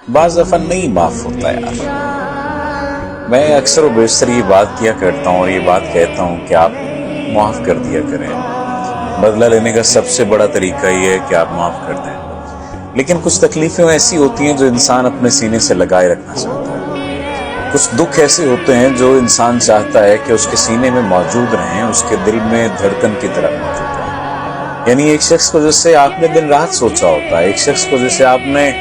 बाज़ दफ़ा नहीं माफ़ होता यार। मैं अक्सर व बेशतर ये बात किया करता हूँ और ये बात कहता हूँ कि आप माफ़ कर दिया करें। बदला लेने का सबसे बड़ा तरीका ये है कि आप माफ़ कर दें। लेकिन कुछ तकलीफ़ें ऐसी होती हैं जो इंसान अपने सीने से लगाए रखना चाहता है। कुछ दुख ऐसे होते हैं जो इंसान चाहता है कि उसके सीने में मौजूद रहें, उसके दिल में धड़कन की तरह मौजूद रहें। यानी एक शख्स को जैसे आपने दिन रात सोचा होता है, एक शख्स को जैसे आपने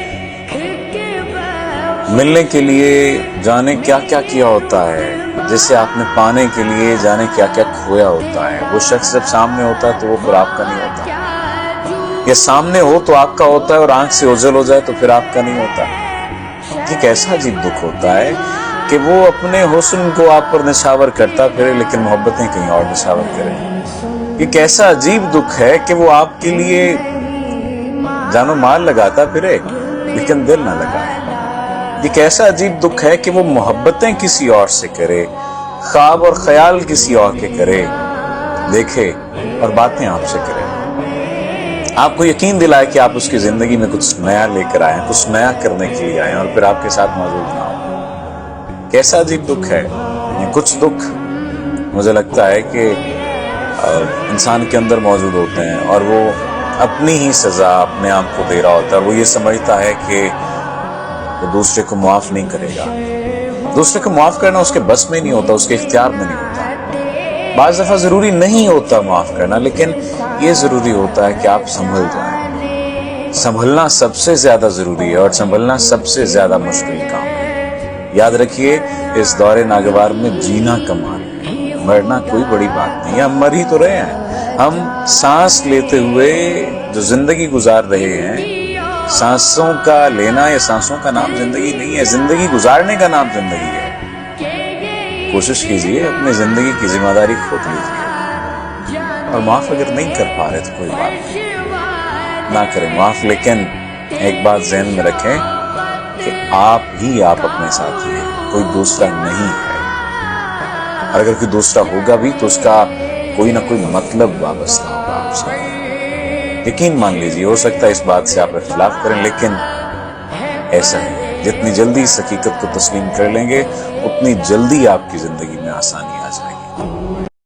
मिलने के लिए जाने क्या क्या किया होता है, जैसे आपने पाने के लिए जाने क्या क्या खोया होता है। वो शख्स जब सामने होता है तो वो फिर आपका नहीं होता, या सामने हो तो आपका होता है और आंख से ओझल हो जाए तो फिर आपका नहीं होता। एक ऐसा अजीब दुख होता है कि वो अपने हुस्न को आप पर निछावर करता फिरे लेकिन मोहब्बतें कहीं और निछावर करे। एक ऐसा अजीब दुख है कि वो आपके लिए जानो माल लगाता फिरे लेकिन दिल ना लगाए। एक ऐसा अजीब दुख है कि वो मोहब्बतें किसी और से करे, ख्वाब और ख्याल किसी और के करे, देखे और बातें आपसे करे, आपको यकीन दिलाए कि आप उसकी जिंदगी में कुछ नया लेकर आए, कुछ नया करने के लिए आए और फिर आपके साथ मौजूद ना हो। कैसा अजीब दुख है। कुछ दुख मुझे लगता है कि इंसान के अंदर मौजूद होते हैं और वो अपनी ही सजा अपने आप को दे रहा होता है। वो ये समझता है कि वो दूसरे को माफ नहीं करेगा। दूसरे को माफ करना उसके बस में नहीं होता, उसके इख्तियार में नहीं होता। बाज़ दफा जरूरी नहीं होता माफ करना, लेकिन ये जरूरी होता है कि आप संभल जाएं। संभलना सबसे ज्यादा जरूरी है और संभलना सबसे ज्यादा मुश्किल काम है। याद रखिए, इस दौरे नागवार में जीना कमाल है, मरना कोई बड़ी बात नहीं है। हम मर ही तो रहे हैं। हम सांस लेते हुए जो जिंदगी गुजार रहे हैं, सांसों का लेना या सांसों का नाम जिंदगी नहीं है, जिंदगी गुजारने का नाम जिंदगी है। कोशिश कीजिए, अपनी जिंदगी की जिम्मेदारी खुद लीजिए और माफ अगर नहीं कर पा रहे तो कोई बात नहीं, ना करें माफ। लेकिन एक बात ज़हन में रखें कि आप ही आप अपने साथी हैं, कोई दूसरा नहीं है। और अगर कोई दूसरा होगा भी तो उसका कोई ना कोई मतलब वाबस्ता होगा आपसे। यकीन मान लीजिए, हो सकता है इस बात से आप इख्तिलाफ करें, लेकिन ऐसा है। जितनी जल्दी इस हकीकत को तस्लीम कर लेंगे उतनी जल्दी आपकी जिंदगी में आसानी